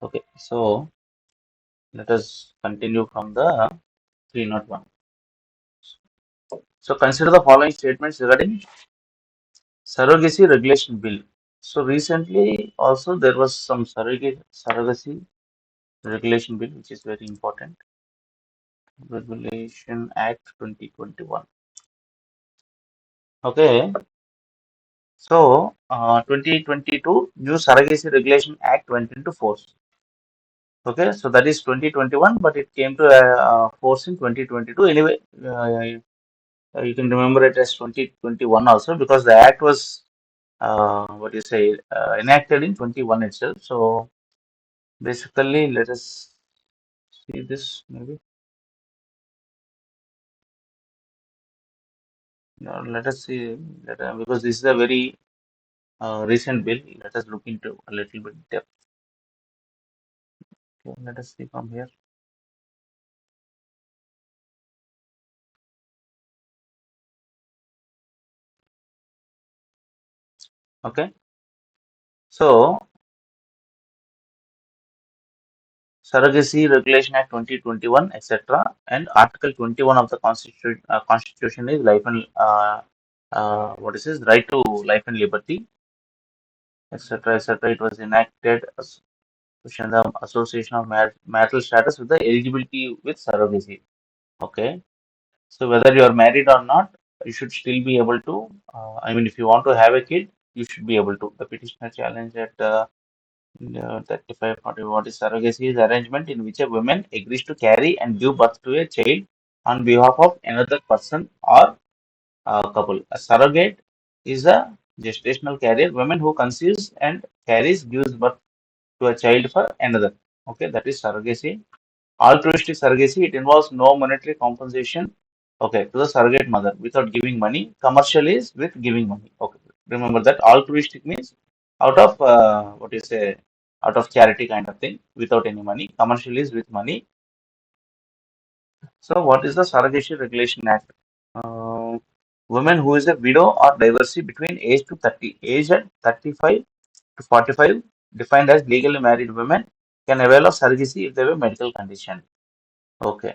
Okay, so let us continue from the 301. So consider the following statements regarding surrogacy regulation bill. So recently also there was some surrogacy regulation bill which is very important. Regulation Act 2021. Okay, so 2022 New Surrogacy Regulation Act went into force. Okay, so that is 2021, but it came to force in 2022. Anyway, you can remember it as 2021 also because the act was what do you say enacted in 21 itself. So basically, let us see this maybe. Let us see because this is a very recent bill. Let us look into a little bit depth. Okay, let us see from here. Okay, so Surrogacy Regulation Act 2021, etc., and Article 21 of the Constitution is life and what is this right to life and liberty, etc., etc. It was enacted as pushing the association of marital status with the eligibility with surrogacy. Okay, so whether you are married or not, you should still be able to. I mean, if you want to have a kid, you should be able to. The petitioner challenged at 35 40 what is surrogacy is arrangement in which a woman agrees to carry and give birth to a child on behalf of another person or couple. A surrogate is a gestational carrier, woman who conceives and carries, gives birth to a child for another. Okay, that is surrogacy. Altruistic surrogacy, it involves no monetary compensation, okay, to the surrogate mother without giving money. Commercial is with giving money. Okay, remember that altruistic means out of what you say, out of charity kind of thing, without any money. Commercial is with money. So, what is the Surrogacy Regulation Act? Uh, Women who is a widow or divorcee between age to 30, age at 35 to 45, defined as legally married women, can avail of surrogacy if they have a medical condition. Okay.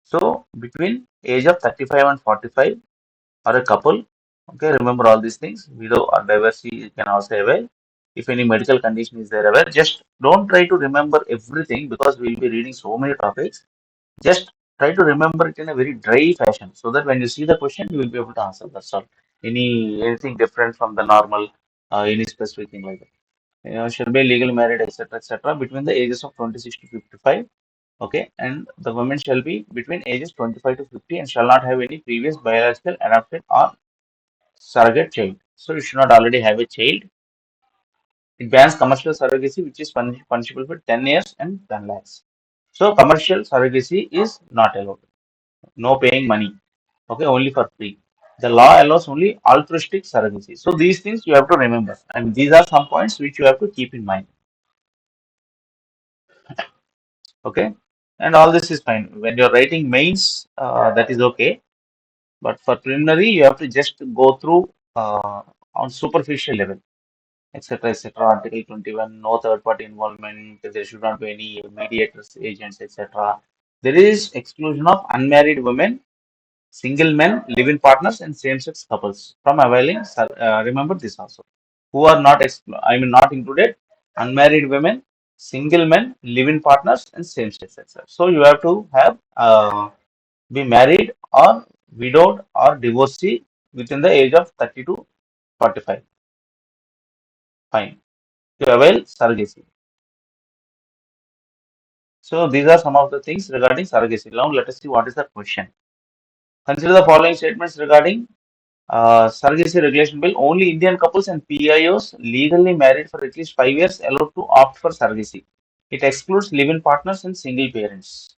So between age of 35 and 45 or a couple, okay, remember all these things, widow or divorcee can also avail. If any medical condition is there avail, just don't try to remember everything because we'll be reading so many topics. Just try to remember it in a very dry fashion so that when you see the question, you will be able to answer. That's all. Anything different from the normal, any specific thing like that. Shall be legally married, etc., etc., between the ages of 26 to 55. Okay, and the women shall be between ages 25 to 50 and shall not have any previous biological, adopted, or surrogate child. So you should not already have a child. It bans commercial surrogacy, which is punishable for 10 years and 10 lakhs. So commercial surrogacy is not allowed. No paying money. Okay, only for free. The law allows only altruistic surrogacy. So these things you have to remember, and these are some points which you have to keep in mind. Okay, and all this is fine. When you're writing mains, that is okay. But for preliminary, you have to just go through on superficial level, etc., etc. Article 21, no third party involvement. There should not be any mediators, agents, etc. There is exclusion of unmarried women, single men, live-in partners, and same-sex couples from availing. Remember this also. Who are not, I mean, not included: unmarried women, single men, live-in partners, and same-sex, etc. So you have to have be married or widowed or divorcee within the age of 30 to 45. Fine. To avail surrogacy. So these are some of the things regarding surrogacy. Now let us see what is the question. Consider the following statements regarding surrogacy regulation bill. Only Indian couples and PIOs legally married for at least 5 years allowed to opt for surrogacy. It excludes live-in partners and single parents.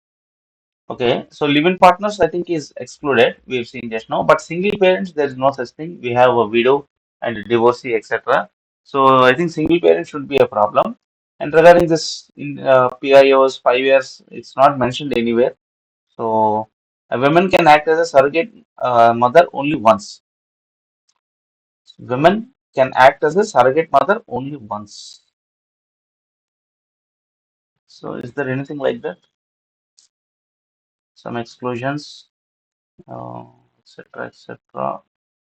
Okay, so live-in partners I think is excluded. We've seen just now, but single parents there is no such thing. We have a widow and a divorcee, etc. So I think single parent should be a problem. And regarding this in PIOs 5 years, it's not mentioned anywhere. So a woman can act as a surrogate mother only once. Women can act as a surrogate mother only once. So is there anything like that? Some exclusions, etc., etc.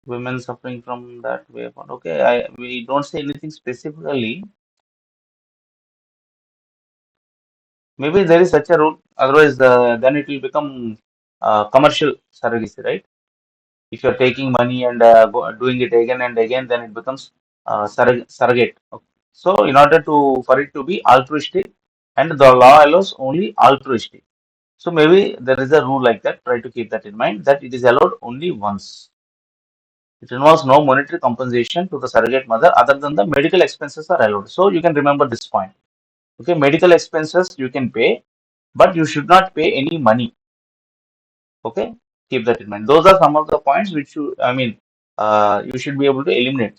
Women suffering from that way. But okay, we don't say anything specifically. Maybe there is such a rule. Otherwise, then it will become commercial surrogacy, right? If you're taking money and doing it again and again, then it becomes surrogate. Okay. So, in order to for it to be altruistic, and the law allows only altruistic. So maybe there is a rule like that. Try to keep that in mind that it is allowed only once. It involves no monetary compensation to the surrogate mother other than the medical expenses are allowed. So you can remember this point. Okay, medical expenses you can pay, but you should not pay any money. Okay, keep that in mind. Those are some of the points which you should be able to eliminate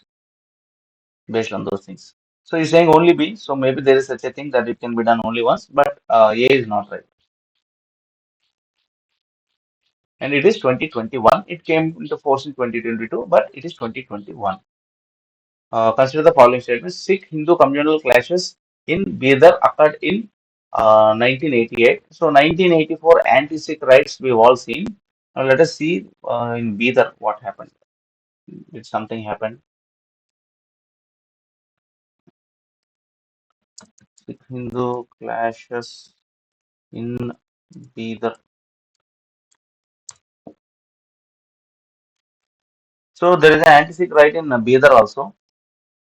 based on those things. So you're saying only B, so maybe there is such a thing that it can be done only once, but A is not right. And it is 2021. It came into force in 2022, but it is 2021. Consider the following statements. Sikh Hindu communal clashes in Bidar occurred in 1988. So 1984 anti-Sikh riots we've all seen. Now let us see in Bidar what happened. Did something happen? Sikh Hindu clashes in Bidar. So there is an anti-Sikh riot in Bidar also.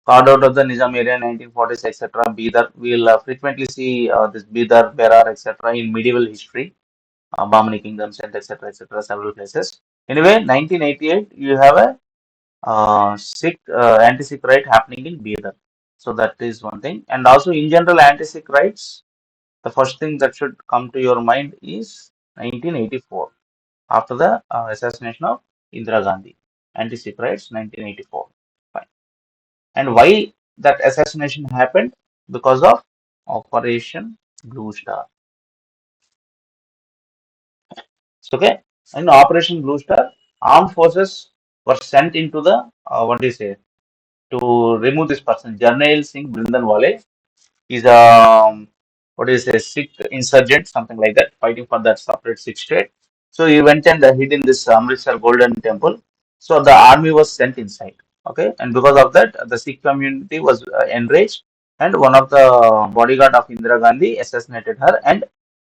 Carved out of the Nizam area 1940s, etc. Bidar. We'll frequently see this Bidar, Berar, etc. in medieval history. Bahmani kingdoms and etc. etc. several places. Anyway, 1988, you have a Sikh anti-Sikh riot happening in Bidar. So that is one thing. And also in general anti-Sikh riots, the first thing that should come to your mind is 1984 after the assassination of Indira Gandhi. Anti-Sikh riots 1984. Fine. And why that assassination happened? Because of Operation Blue Star. So, okay, in Operation Blue Star, armed forces were sent into the what do you say to remove this person. Jarnail Singh Brindanwale is a what do you say Sikh insurgent, something like that, fighting for that separate Sikh state. So he went and hid in this Amritsar Golden Temple. So the army was sent inside. Okay, and because of that, the Sikh community was enraged, and one of the bodyguard of Indira Gandhi assassinated her, and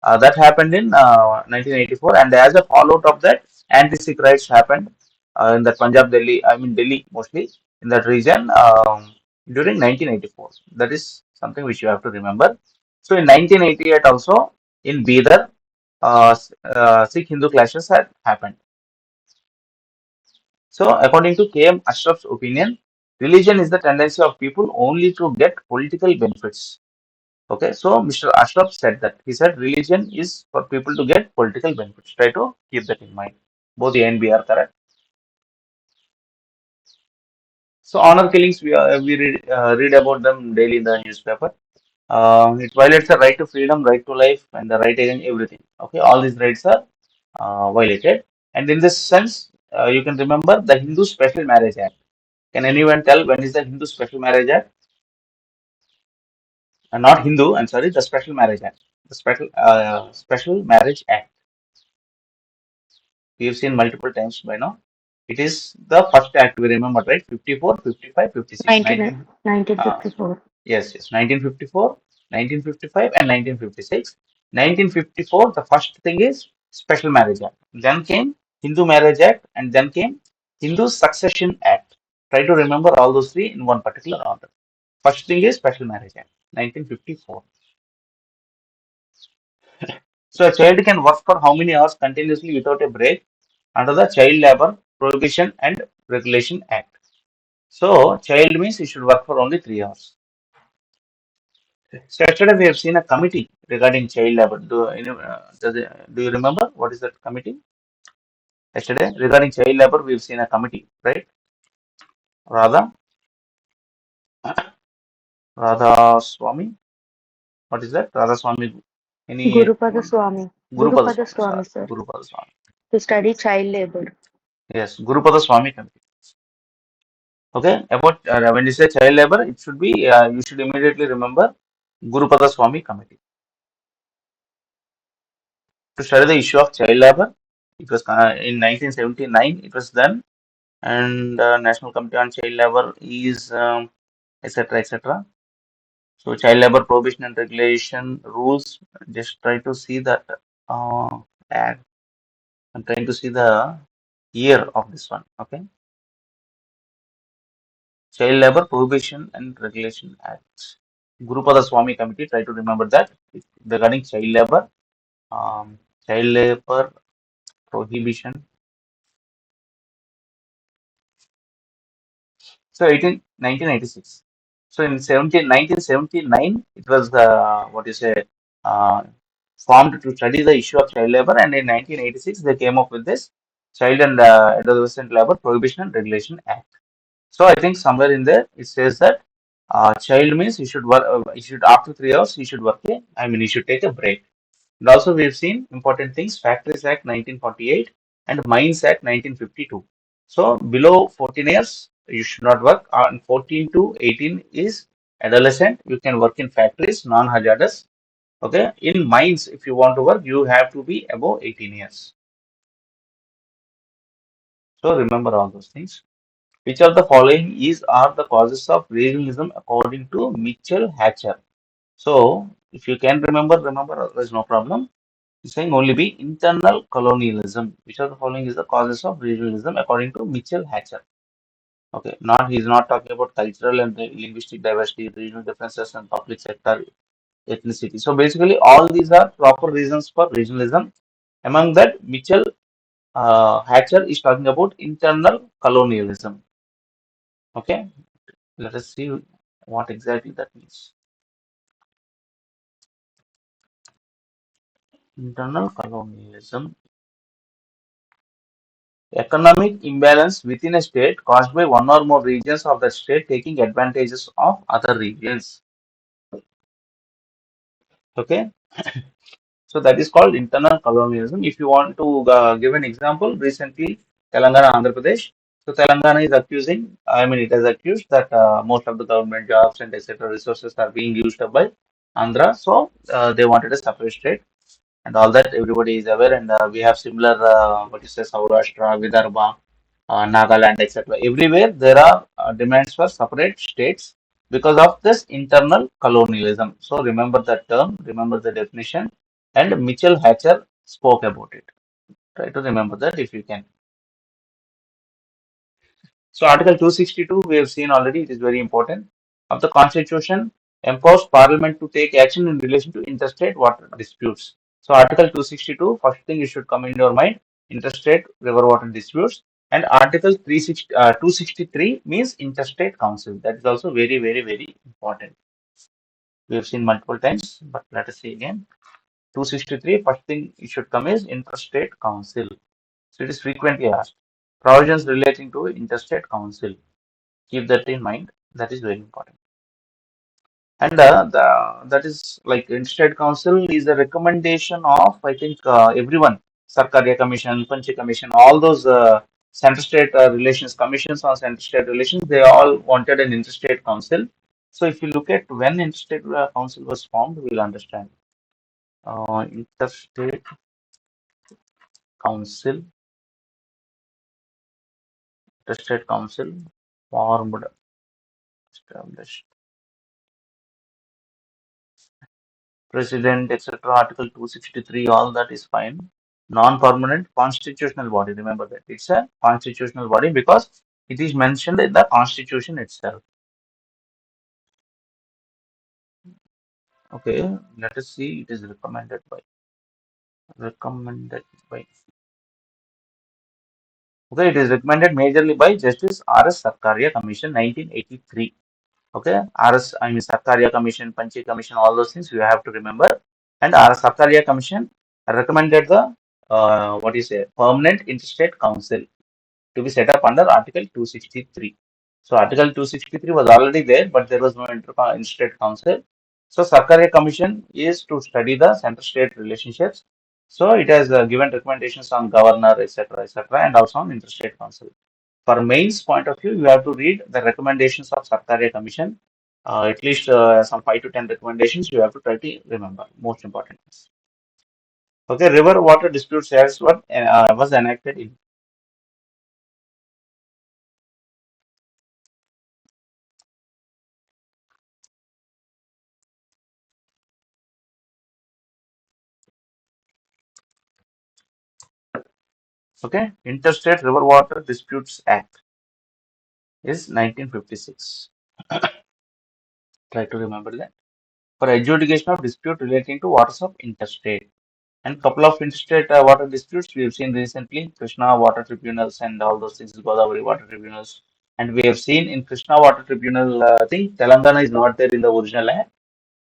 that happened in 1984, and as a fallout of that, anti-Sikh riots happened in the Punjab, Delhi, I mean Delhi mostly in that region during 1984. That is something which you have to remember. So in 1988 also in Bidar, Sikh Hindu clashes had happened. So according to K.M. Ashraf's opinion, religion is the tendency of people only to get political benefits. Okay, so Mr. Ashraf said that. He said religion is for people to get political benefits. Try to keep that in mind. Both A and B are correct. So honor killings, we read about them daily in the newspaper. It violates the right to freedom, right to life, and the right against everything. Okay, all these rights are violated. And in this sense, you can remember the Hindu Special Marriage Act. Can anyone tell when is the Hindu Special Marriage Act? Not Hindu, I'm sorry, the Special Marriage Act. The Special Marriage Act. We've seen multiple times by now. It is the first act we remember, right? 54, 55, 56, 19, 19. Uh, 1954. yes, 1954, 1955, and 1956. 1954, the first thing is Special Marriage Act. Then came Hindu Marriage Act, and then came Hindu Succession Act. Try to remember all those three in one particular order. First thing is Special Marriage Act, 1954. So a child can work for how many hours continuously without a break under the Child Labor Prohibition and Regulation Act. So child means he should work for only 3 hours. So yesterday we have seen a committee regarding child labor. Do you remember what is that committee? Yesterday regarding child labor we've seen a committee, right? Radha, Radha Swami. What is that? Radha Swami. Any Gurupada Swami. Gurupada Gurupada Swami? Sorry, Swami, sir. Gurupada Swami. To study child labor. Yes, Gurupada Swami committee. Okay, about when you say child labor, it should be you should immediately remember Gurupada Swami committee. to study the issue of child labor. It was in 1979. It was done, and National Committee on Child Labor is etc. etc. So child labor prohibition and regulation rules. Just try to see that. Uh, ad. I'm trying to see the year of this one. Okay, Child Labor Prohibition and Regulation Act. Gurupada Swami Committee. Try to remember that regarding child labor. Child labor prohibition. So 1996. So in 1979, it was the what you say uh, formed to study the issue of child labor, and in 1986 they came up with this Child and Adolescent Labor Prohibition and Regulation Act. So I think somewhere in there it says that child means you should work. You should after 3 hours you should work. I mean you should take a break. And also we've seen important things, Factories Act 1948 and Mines Act 1952. So below 14 years, you should not work. And 14 to 18 is adolescent. You can work in factories, non-hazardous. Okay. In mines, if you want to work, you have to be above 18 years. So remember all those things. Which of the following is are the causes of regionalism according to Mitchell Hatcher? So if you can remember, there's no problem. It's saying only be internal colonialism. Which of the following is the causes of regionalism according to Mitchell Hatcher? Okay, not he's not talking about cultural and linguistic diversity, regional differences, and public sector ethnicity. So basically, all these are proper reasons for regionalism. Among that, Mitchell Hatcher is talking about internal colonialism. Okay, let us see what exactly that means. Internal colonialism. Economic imbalance within a state caused by one or more regions of the state taking advantages of other regions. Okay, so that is called internal colonialism. If you want to give an example, recently Telangana, Andhra Pradesh. So Telangana is accusing, I mean, it has accused that most of the government jobs and etc. resources are being used up by Andhra. So they wanted a separate state and all that. Everybody is aware, and we have similar what is say Saurashtra, Vidarbha, Nagaland, etc. Everywhere there are demands for separate states because of this internal colonialism. So remember that term, remember the definition, and Mitchell Hatcher spoke about it. Try to remember that if you can. So Article 262 we have seen already. It is very important. Of the Constitution empowers Parliament to take action in relation to interstate water disputes. So Article 262, first thing you should come in your mind, interstate river water disputes. And Article 263 means interstate council. That is also very, very, very important. We have seen multiple times, but let us see again. 263, first thing it should come is interstate council. So it is frequently asked. Provisions relating to interstate council. Keep that in mind. That is very important. And that is like interstate council is a recommendation of I think everyone, Sarkaria Commission, Panchi Commission, all those center state relations commissions on center state relations, they all wanted an interstate council. So if you look at when interstate council was formed, we'll understand. Interstate council, interstate council formed, established. President, etc. Article 263, all that is fine. Non-permanent constitutional body. Remember that it's a constitutional body because it is mentioned in the constitution itself. Okay, let us see. It is recommended by. Okay, it is recommended majorly by Justice R.S. Sarkaria Commission, 1983. Okay, RS, I mean Sarkaria Commission, Panchi Commission, all those things you have to remember. And RS Sarkaria Commission recommended the what is a permanent interstate council to be set up under Article 263. So Article 263 was already there, but there was no interstate council. So Sarkaria Commission is to study the center-state relationships. So it has given recommendations on governor, etc., etc., and also on interstate council. For mains point of view, you have to read the recommendations of Sarkaria Commission. At least some 5 to 10 recommendations you have to try to remember. Most important. Okay, River Water Disputes Act was enacted in. Okay, Interstate River Water Disputes Act is 1956. Try to remember that. For adjudication of dispute relating to waters of interstate. And couple of interstate water disputes we have seen recently, Krishna water tribunals and all those things, Godavari water tribunals. And we have seen in Krishna water tribunal, I think Telangana is not there in the original act,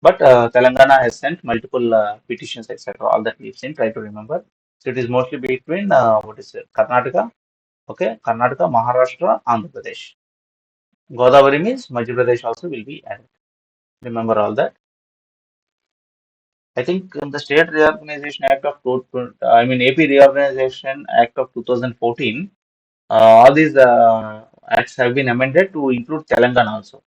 but Telangana has sent multiple petitions, etc. All that we've seen, try to remember. So it is mostly between, what is it, Karnataka, okay, Karnataka, Maharashtra, Andhra Pradesh. Godavari means Madhya Pradesh also will be added. Remember all that. I think in the State Reorganization Act of, I mean AP Reorganization Act of 2014, all these acts have been amended to include Telangana also.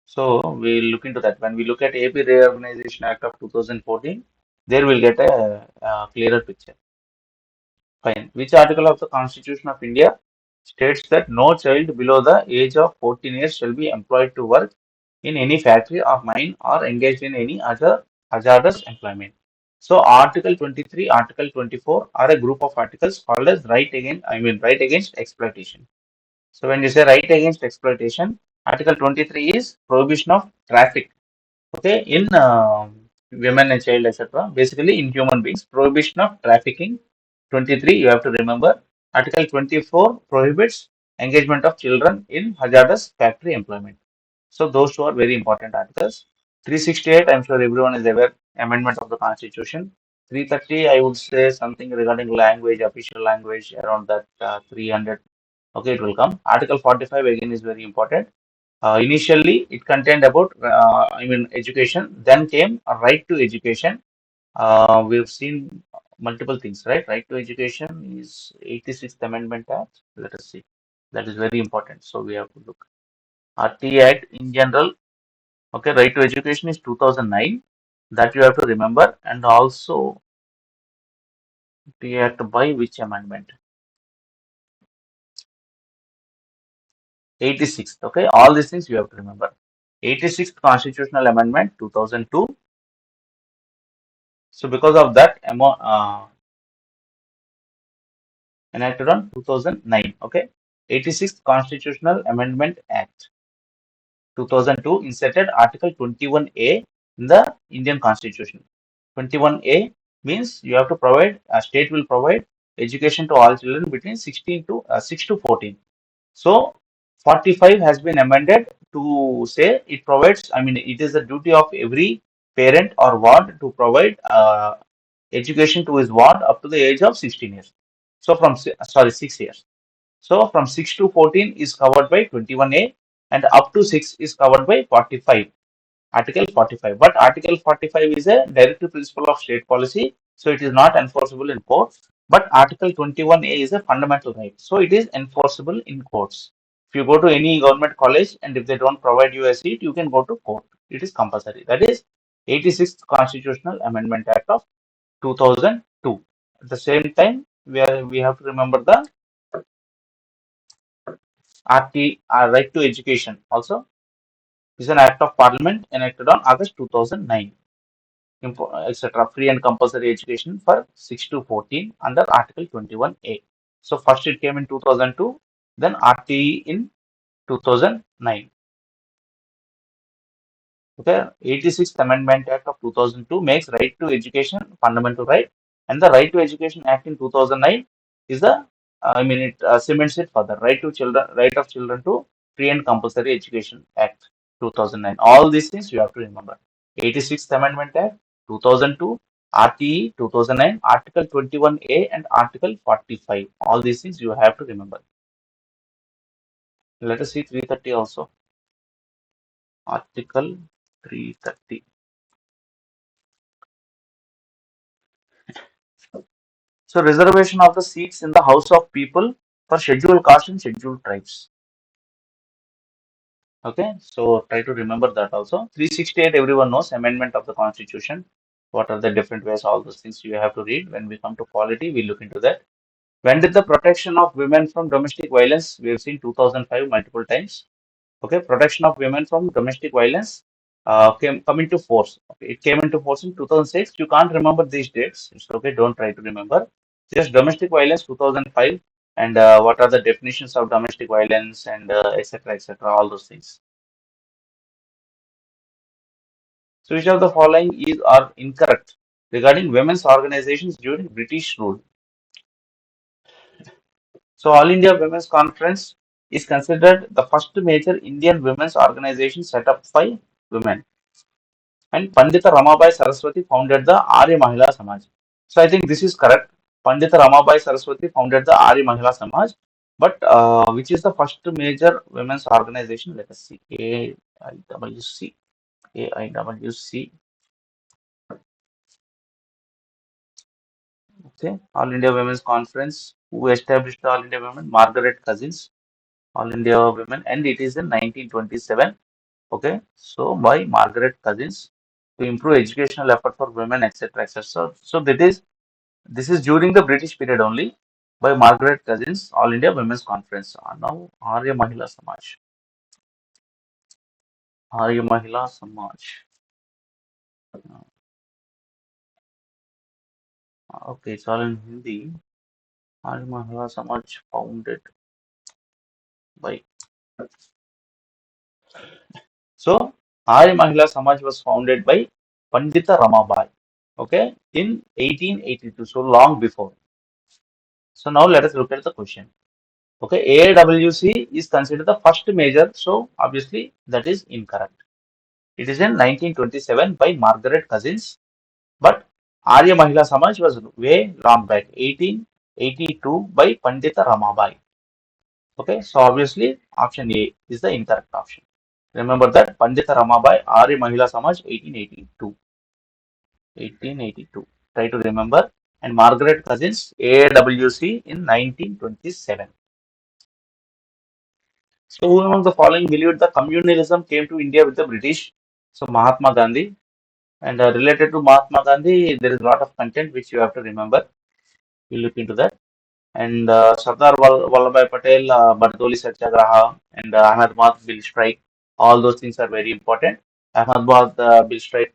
So we'll look into that. When we look at AP Reorganization Act of 2014, there we'll get a clearer picture. Fine. Which article of the Constitution of India states that no child below the age of 14 years shall be employed to work in any factory or mine or engaged in any other hazardous employment? So Article 23, Article 24 are a group of articles called as right against exploitation. So when you say right against exploitation, Article 23 is prohibition of traffic, okay, in women and child, etc. Basically, in human beings, prohibition of trafficking. 23, you have to remember. Article 24 prohibits engagement of children in hazardous factory employment. So those two are very important articles. 368, I'm sure everyone is aware, amendment of the Constitution. 330, I would say something regarding language, official language, around that 300. Okay, it will come. Article 45 again is very important. Initially, it contained about, education. Then came a right to education. We've seen multiple things, right? Right to education is 86th Amendment Act. Let us see. That is very important. So we have to look. RT Act in general. Okay, right to education is 2009. That you have to remember. And also, RT Act by which amendment? 86th. Okay, all these things you have to remember. 86th Constitutional Amendment 2002. So because of that, enacted on 2009. Okay, 86th Constitutional Amendment Act 2002 inserted Article 21A in the Indian Constitution. 21A means you have to provide, a state will provide education to all children between 16 to 6 to 14. So 45 has been amended to say it provides, I mean, it is the duty of every parent or ward to provide education to his ward up to the age of 16 years. So from, sorry, 6 years. So from 6 to 14 is covered by 21A and up to 6 is covered by 45. Article 45. But Article 45 is a directive principle of state policy, so it is not enforceable in court. But Article 21A is a fundamental right, so it is enforceable in courts. If you go to any government college and if they don't provide you a seat, you can go to court. It is compulsory. That is 86th Constitutional Amendment Act of 2002. At the same time, we have to remember the RT, Right to Education also is an act of parliament enacted on August 2009, etc. Free and compulsory education for 6 to 14 under Article 21A. So first it came in 2002, then RTE in 2009. Okay, 86th Amendment Act of 2002 makes right to education fundamental right, and the Right to Education Act in 2009 is the, it cements it further. Right of children to free and compulsory education Act 2009. All these things you have to remember. 86th Amendment Act 2002, RTE 2009, Article 21A and Article 45. All these things you have to remember. Let us see 330 also. Article 330. So reservation of the seats in the House of People for scheduled caste and scheduled tribes. Okay, so try to remember that also. 368 everyone knows, amendment of the constitution. What are the different ways? All those things you have to read. When we come to polity, we look into that. When did the protection of women from domestic violence? We have seen 2005 multiple times. Okay, protection of women from domestic violence came come into force. Okay, it came into force in 2006. You can't remember these dates. It's okay. Don't try to remember. Just domestic violence 2005 and what are the definitions of domestic violence and etc. etc. All those things. So which of the following is are incorrect regarding women's organizations during British rule? So All India Women's Conference is considered the first major Indian women's organization set up by women. And Pandita Ramabai Saraswati founded the Arya Mahila Samaj. So I think this is correct. Pandita Ramabai Saraswati founded the Arya Mahila Samaj. But which is the first major women's organization? Let us see. AIWC. AIWC. Okay. All India Women's Conference. Who established the All India Women? Margaret Cousins. All India Women. And it is in 1927. Okay. So by Margaret Cousins to improve educational effort for women, etc. etc. So that is this is during the British period only by Margaret Cousins, All India Women's Conference. Now Arya Mahila Samaj. Arya Mahila Samaj. Okay, it's all in Hindi. Arya Mahila Samaj founded by. So Arya Mahila Samaj was founded by Pandita Ramabai. Okay, in 1882. So long before. So now let us look at the question. Okay, AWC is considered the first major. So obviously that is incorrect. It is in 1927 by Margaret Cousins. But Arya Mahila Samaj was way long back, 1882 by Pandita Ramabai. Okay, so obviously option A is the incorrect option. Remember that Pandita Ramabai, Arya Mahila Samaj, 1882. 1882. Try to remember. And Margaret Cousins, AWC in 1927. So who among the following believed the communalism came to India with the British? So Mahatma Gandhi. And related to Mahatma Gandhi, there is a lot of content which you have to remember. We look into that. And Sardar Vallabhbhai Patel, Bardoli Satyagraha, and Ahmedabad Bill Strike. All those things are very important. Ahmedabad Bill Strike,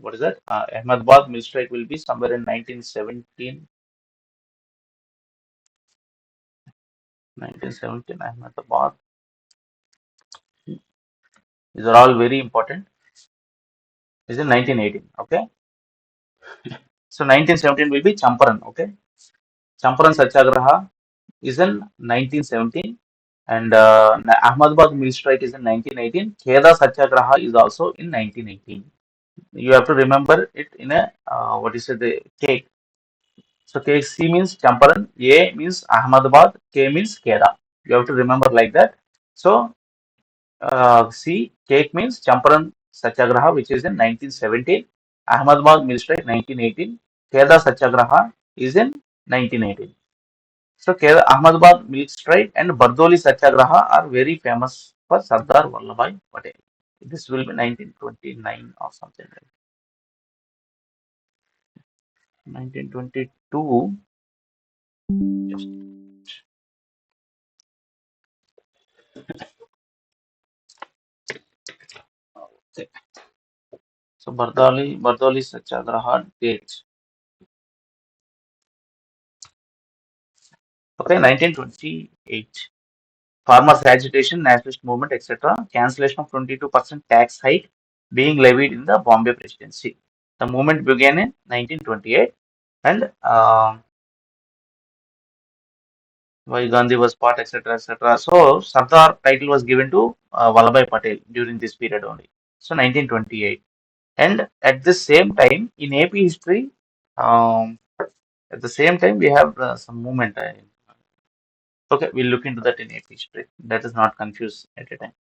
what is that? Ahmedabad Bill Strike will be somewhere in 1917. 1917, Ahmedabad. These are all very important. This is 1918. Okay. So 1917 will be Champaran. Okay. Champaran Satyagraha is in 1917 and Ahmedabad mill strike is in 1918. Kheda Satyagraha is also in 1918. You have to remember it in a what is it, the cake. So cake C means Champaran, A means Ahmedabad, K means Kheda. You have to remember like that. So C cake means Champaran Satyagraha which is in 1917. Ahmedabad mill strike 1918. Kheda Satyagraha is in 1918. So Ahmedabad Milk Strike and Bardoli Satyagraha are very famous for Sardar Vallabhbhai Patel. This will be 1929 or something like 1922. Just okay. So Bardoli Satyagraha dates. Okay, 1928. Farmers agitation, nationalist movement, etc. Cancellation of 22% tax hike being levied in the Bombay Presidency. The movement began in 1928 and why Gandhi was part, etc., etc. So Sardar title was given to Vallabhbhai Patel during this period only. So 1928, and at the same time in AP history, um, at the same time we have some movement. Okay, we'll look into that in AP history. That is not confused at a time.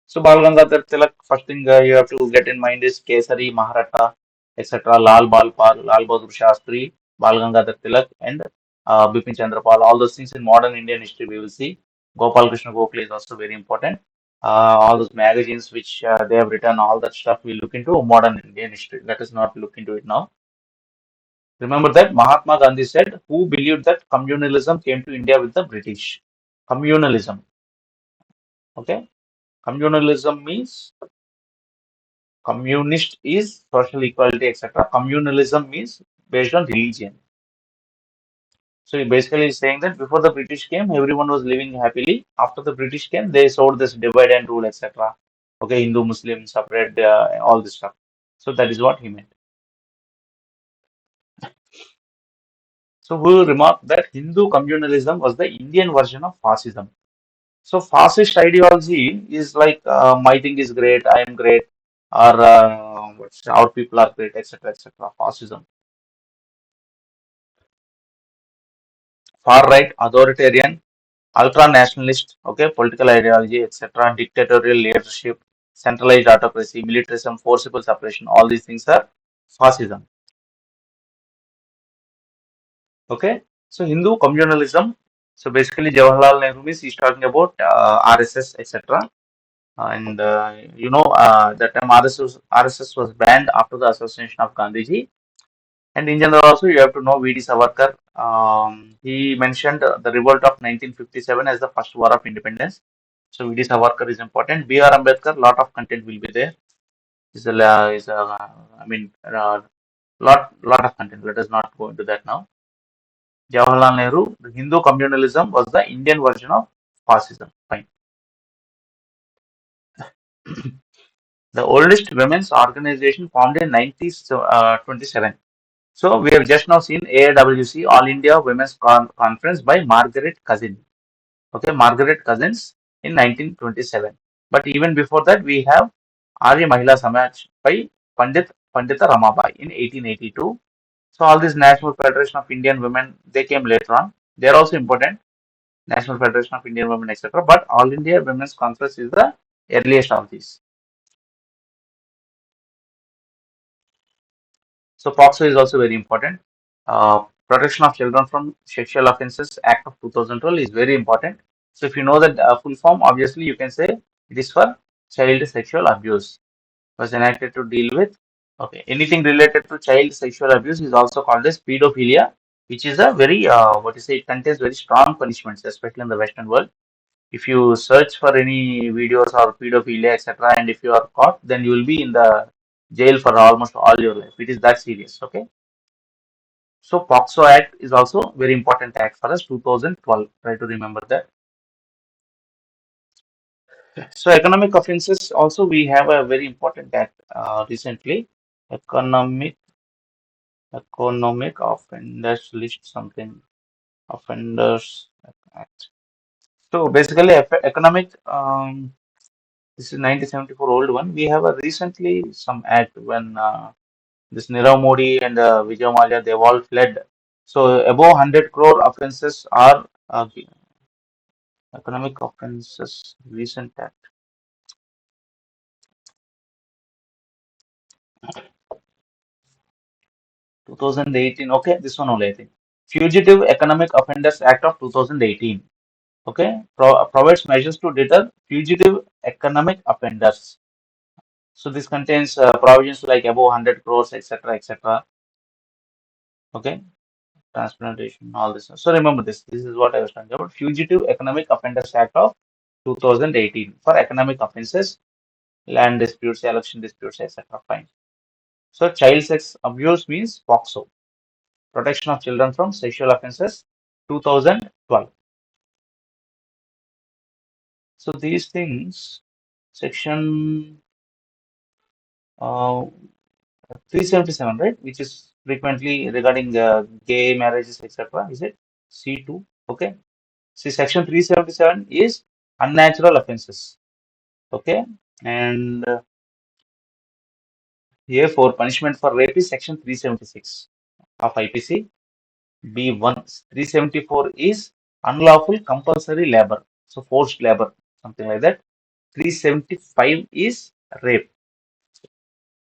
So Bal Gangadhar Tilak, first thing you have to get in mind is Kesari, Maharatha, etc. Lal Balpal, Lal Bahadur Shastri, Bal Gangadhar Tilak, and Bipin Chandra Pal. All those things in modern Indian history we will see. Gopal Krishna Gokhale is also very important. all those magazines which they have written, all that stuff. We look into modern Indian history. Let us not look into it now. Remember that Mahatma Gandhi said, "Who believed that communalism came to India with the British?" Communalism. Okay, communalism means communist is social equality, etc. Communalism means based on religion. So he basically is saying that before the British came, everyone was living happily. After the British came, they sowed this divide and rule, etc. Okay, Hindu, Muslim, separate, all this stuff. So that is what he meant. So we will remark that Hindu communalism was the Indian version of fascism. So fascist ideology is like my thing is great, I am great, or our people are great, etc., etc. Fascism, far right, authoritarian, ultra nationalist, okay, political ideology, etc., dictatorial leadership, centralized autocracy, militarism, forcible separation. All these things are fascism. Okay, so Hindu communalism. So basically, Jawaharlal Nehru is talking about RSS, etc. And that time RSS was banned after the assassination of Gandhiji. And in general, also you have to know V.D. Savarkar. He mentioned the revolt of 1957 as the first war of independence. So V.D. Savarkar is important. B.R. Ambedkar, lot of content will be there. I mean, lot of content. Let us not go into that now. Jawaharlal Nehru, the Hindu communalism was the Indian version of fascism. Fine. The oldest women's organization formed in 1927. So we have just now seen AWC, All India Women's Conference by Margaret Cousin. Okay, Margaret Cousins in 1927. But even before that, we have Arya Mahila Samaj by Pandita Ramabai in 1882. So all these National Federation of Indian Women, they came later on. They are also important. National Federation of Indian Women, etc. But All India Women's Conference is the earliest of these. So POXO is also very important. Protection of Children from Sexual Offences Act of 2012 is very important. So if you know that full form, obviously you can say it is for child sexual abuse. Was enacted to deal with. Okay, anything related to child sexual abuse is also called as pedophilia, which is a very what you say, it contains very strong punishments, especially in the Western world. If you search for any videos or pedophilia, etc., and if you are caught, then you will be in the jail for almost all your life. It is that serious. Okay. So POXO Act is also very important act for us, 2012. Try to remember that. So economic offences also we have a very important act recently. Economic Economic Offenders List something offenders act. So basically, economic. This is 1974 old one. We have a recently some act when this Nirav Modi and Vijay Mallya they've all fled. So above 100 crore offences are economic offences recent act 2018. Okay, this one only I think. Fugitive Economic Offenders Act of 2018. Okay, provides measures to deter fugitive economic offenders. So this contains provisions like above 100 crores, etc., etc. Okay, transplantation, all this. So remember this. This is what I was talking about. Fugitive Economic Offenders Act of 2018 for economic offences, land disputes, election disputes, etc. Fine. So child sex abuse means POXO, Protection of Children from Sexual Offences, 2012. So these things, section uh, 377, right, which is frequently regarding gay marriages, etc. Is it C2? Okay. See, section 377 is unnatural offences. Okay. And here for punishment for rape is section 376 of IPC. B1 374 is unlawful compulsory labor. So forced labor, something like that. 375 is rape.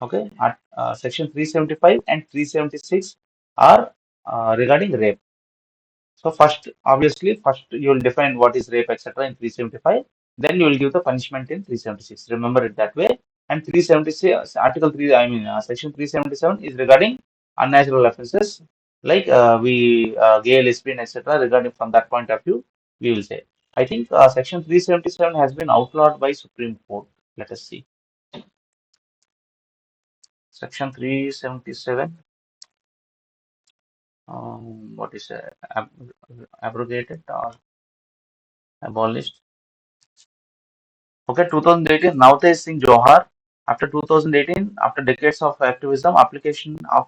Okay. At, section 375 and 376 are regarding rape. So first, obviously, first you will define what is rape, etc. in 375. then you will give the punishment in 376. Remember it that way. And 376, Article 3, Section 377 is regarding unnatural offences like gay, lesbian, etc. Regarding from that point of view, we will say. I think Section 377 has been outlawed by Supreme Court. Let us see. Section 377. What is abrogated or abolished? Okay, 2018, Navtej Singh Johar. After 2018, after decades of activism, application of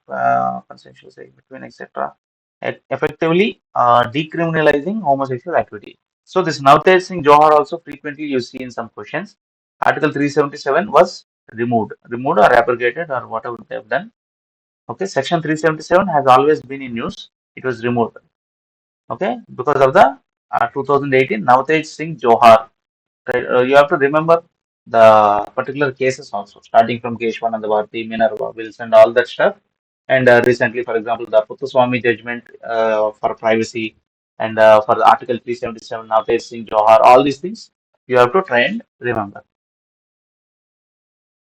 consensual sex between etc., effectively decriminalizing homosexual activity. So this Navtej Singh Johar also frequently you see in some questions. Article 377 was removed or abrogated or whatever they have done. Okay, Section 377 has always been in use. It was removed. Okay, because of the 2018 Navtej Singh Johar. Right, you have to remember the particular cases also, starting from Keshwananda Bharati, Minerva, Wilson, all that stuff. And recently, for example, the Puthuswamy judgment for privacy and for the Article 377, Navtej Singh Johar, all these things you have to try and remember.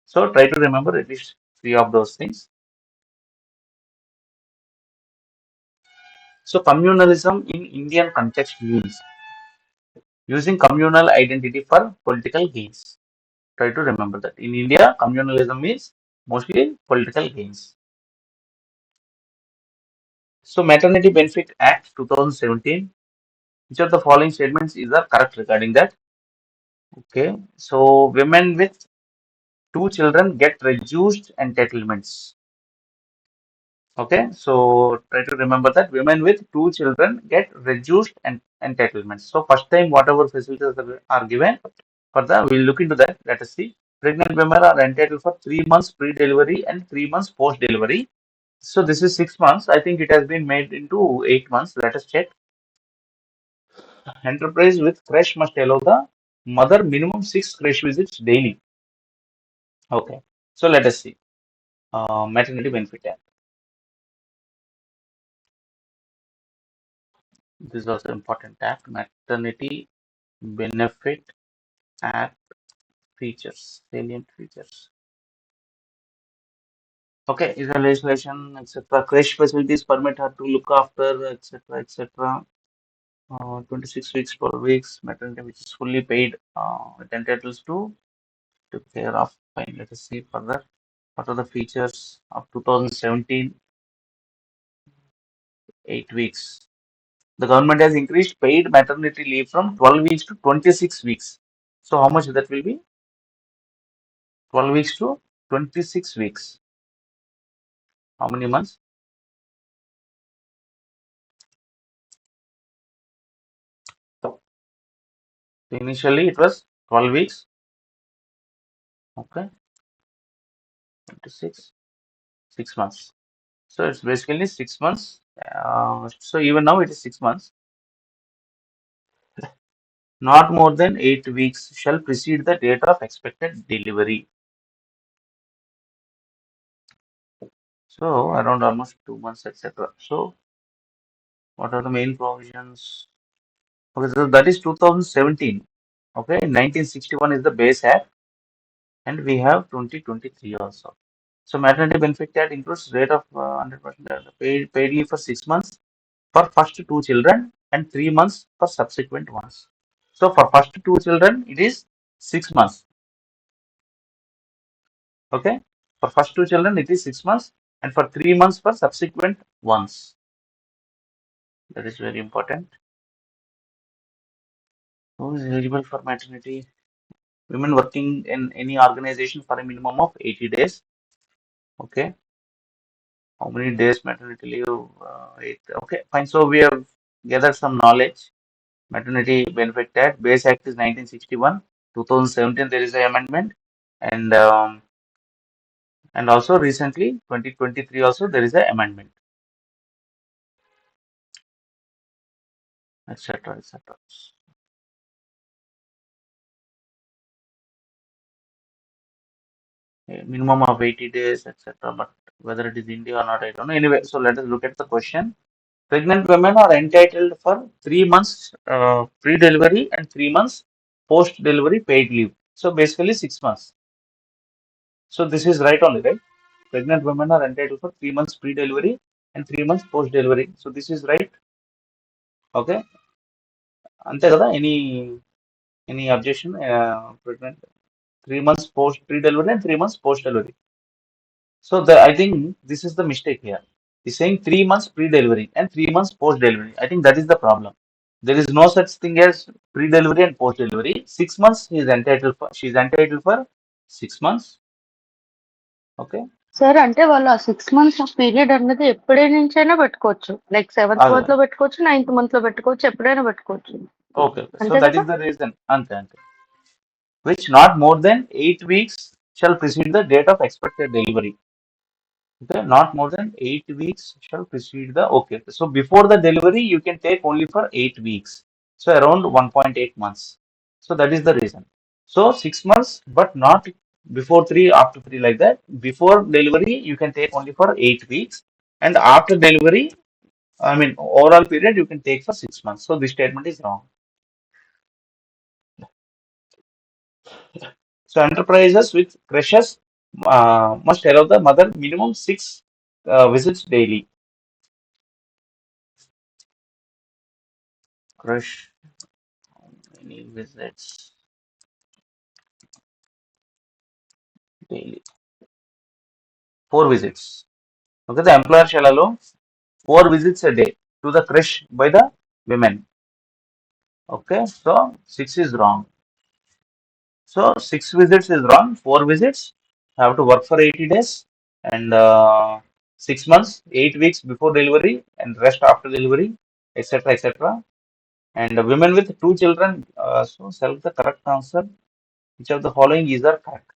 So try to remember at least three of those things. So communalism in Indian context means using communal identity for political gains. Try to remember that. In India, communalism means mostly political gains. So Maternity Benefit Act 2017, which of the following statements is the correct regarding that? Okay, so women with two children get reduced entitlements. Okay, so try to remember that women with two children get reduced entitlements. So first time whatever facilities are given for the, we'll look into that. Let us see. Pregnant women are entitled for 3 months pre-delivery and 3 months post-delivery. So this is 6 months. I think it has been made into 8 months. Let us check. Enterprise with creche must allow the mother minimum 6 creche visits daily. Okay. So let us see. Maternity Benefit Act. This is also important act. Maternity Benefit Act features, salient features. Okay, is a legislation, etc. Creche facilities permit her to look after, etc., etc. 26 weeks per weeks, maternity which is fully paid. It entitles to care of. Fine. Let us see further. What are the features of 2017? 8 weeks. The government has increased paid maternity leave from 12 weeks to 26 weeks. So how much that will be? 12 weeks to 26 weeks. How many months? So initially it was 12 weeks. Okay. 26. 6 months. So it's basically 6 months. So even now it is 6 months. Not more than 8 weeks shall precede the date of expected delivery. So around almost 2 months, etc. So what are the main provisions? Okay, so that is 2017. Okay, 1961 is the base act, and we have 2023 also. So maternity benefit act includes rate of 100% paid leave for 6 months for first two children and 3 months for subsequent ones. So for first two children, it is 6 months. Okay, for first two children, it is 6 months, and for 3 months for subsequent ones. That is very important. Who is eligible for maternity? Women working in any organization for a minimum of 80 days. Okay. How many days maternity leave? Eight. Okay, fine. So we have gathered some knowledge. Maternity Benefit Act, Base Act is 1961. 2017 there is an amendment, and also recently 2023 also there is an amendment, etc., etc. A minimum of 80 days, etc. But whether it is India or not, I don't know. Anyway, so let us look at the question. Pregnant women are entitled for 3 months pre-delivery and 3 months post delivery paid leave. So basically 6 months. So this is right only, right? Pregnant women are entitled for 3 months pre-delivery and 3 months post-delivery. So this is right. Okay. అంతే కదా any objection? Pregnant 3 months post pre-delivery and 3 months post-delivery. So I think this is the mistake here. He's saying 3 months pre-delivery and 3 months post-delivery. I think that is the problem. There is no such thing as pre-delivery and post-delivery. 6 months he is entitled for. She is entitled for 6 months. Okay. Sir అంటే వాళ్ళు ఆ 6 months of period అన్నది ఎప్పుడే నుంచైనా పెట్టుకోవచ్చు. Like 7th అదే. మంత్‌లో పెట్టుకోవచ్చు, 9th మంత్‌లో పెట్టుకోవచ్చు, ఎప్పుడైనా పెట్టుకోవచ్చు. Okay. So అంతే that కదా? is the reason. Ante. Which not more than 8 weeks shall precede the date of expected delivery. Okay, not more than 8 weeks shall precede the. Okay, so before the delivery, you can take only for 8 weeks. So around 1.8 months. So that is the reason. So 6 months, but not before three, after three, like that. Before delivery, you can take only for 8 weeks. And after delivery, I mean, overall period, you can take for 6 months. So this statement is wrong. So enterprises with crashes must allow the mother minimum 6 visits daily. Crush, many visits daily. 4 visits. Okay, the employer shall allow 4 visits a day to the crush by the women. Okay, so 6 is wrong. So 6 visits is wrong. 4 visits have to work for 80 days and 6 months, 8 weeks before delivery and rest after delivery, etc. etc. And women with 2 children, so select the correct answer. Which of the following is are correct?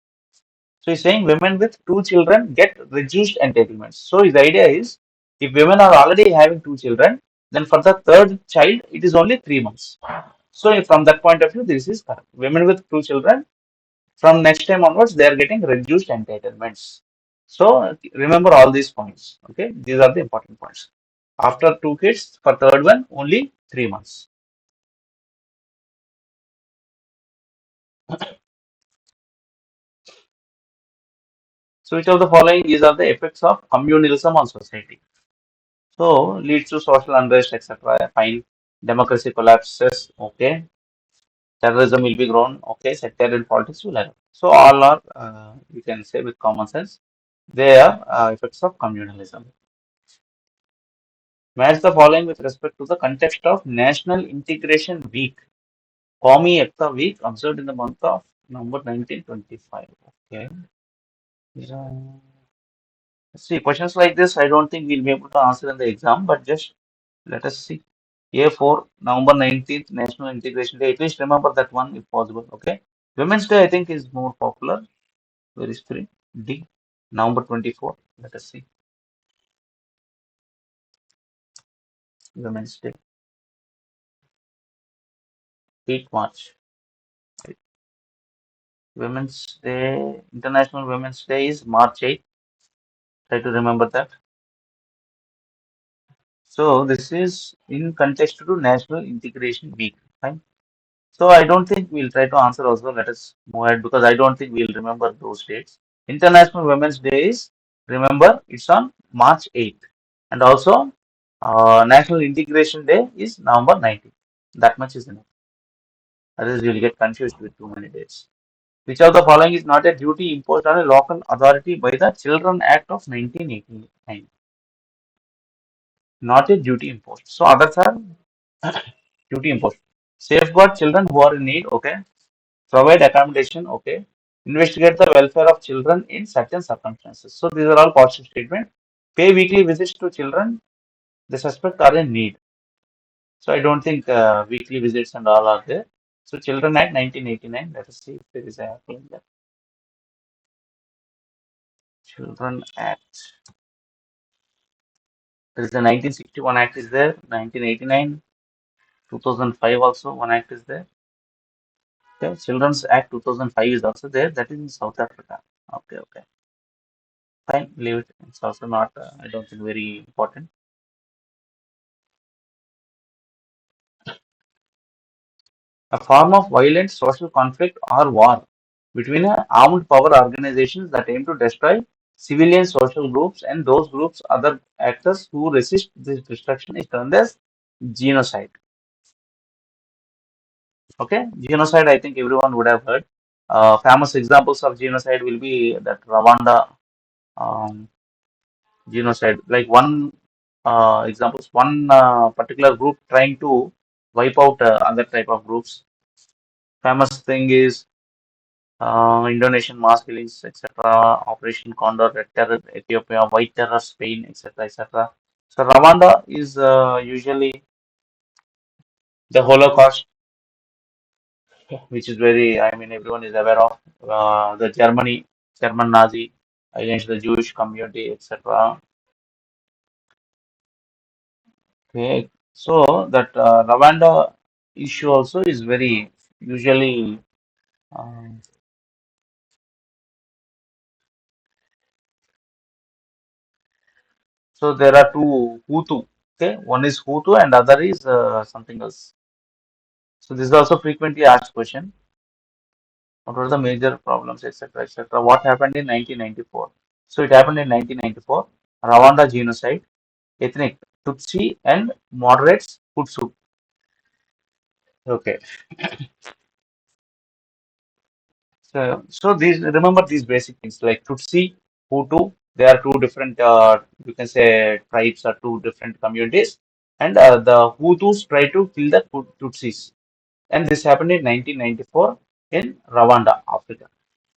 So he's saying women with 2 children get reduced entitlements. So his idea is if women are already having 2 children, then for the third child, it is only 3 months. So from that point of view, this is correct. Women with 2 children, from next time onwards, they are getting reduced entitlements. So remember all these points. Okay, these are the important points. After 2 kids, for third one, only 3 months. So which of the following is are the effects of communalism on society? So leads to social unrest, etc. Fine. Democracy collapses. Okay. Terrorism will be grown. Okay. Sectarian politics will happen. So all are you can say with common sense. They are effects of communalism. Match the following with respect to the context of National Integration Week. Qawmi Ekta Week observed in the month of November 1925. Okay. So, see, questions like this, I don't think we'll be able to answer in the exam, but just let us see. A4, November 19th, National Integration Day. At least remember that one if possible. Okay. Women's Day, I think, is more popular. Where is 3? D, November 24. Let us see. Women's Day, 8 March. Women's Day, International Women's Day is March 8th. Try to remember that. So this is in context to National Integration Week. Fine. So I don't think we'll try to answer also. Let us move ahead because I don't think we'll remember those dates. International Women's Day is, remember, it's on March 8th. And also, National Integration Day is November 19th. That much is enough. Otherwise, you'll get confused with too many dates. Which of the following is not a duty imposed on a local authority by the Children Act of 1989? Not a duty imposed. So others are duty imposed. Safeguard children who are in need. Okay. Provide accommodation. Okay. Investigate the welfare of children in certain circumstances. So these are all positive statements. Pay weekly visits to children. The suspect are in need. So I don't think weekly visits and all are there. So Children Act 1989. Let us see if there is a act like that. Children Act. There is a 1961 Act is there. 1989, 2005 also one Act is there. Okay. Children's Act 2005 is also there. That is in South Africa. Okay. Okay. Fine. Leave it. It's also not. I don't think very important. a form of violent social conflict or war between armed power organizations that aim to destroy civilian social groups and those groups, other actors who resist this destruction is termed as genocide. Okay, genocide, I think everyone would have heard. Famous examples of genocide will be that Rwanda um, genocide. Like one examples, one particular group trying to wipe out other type of groups. Famous thing is Indonesian mass killings, etc. Operation Condor, Red Terror, Ethiopia, White Terror, Spain, etc., etc. So Rwanda is usually the Holocaust, which is very, I mean, everyone is aware of the German Nazi against the Jewish community, etc. Okay, so that Rwanda issue also is very usually. Um, so there are two Hutu. Okay, one is Hutu and other is something else. So this is also frequently asked question. What were the major problems, etc., etc. What happened in 1994? So it happened in 1994. Rwanda genocide, ethnic Tutsi and moderates Hutu. Okay. So these remember these basic things like Tutsi, Hutu. They are two different, you can say, tribes or two different communities, and the Hutus try to kill the Tutsis, and this happened in 1994 in Rwanda, Africa,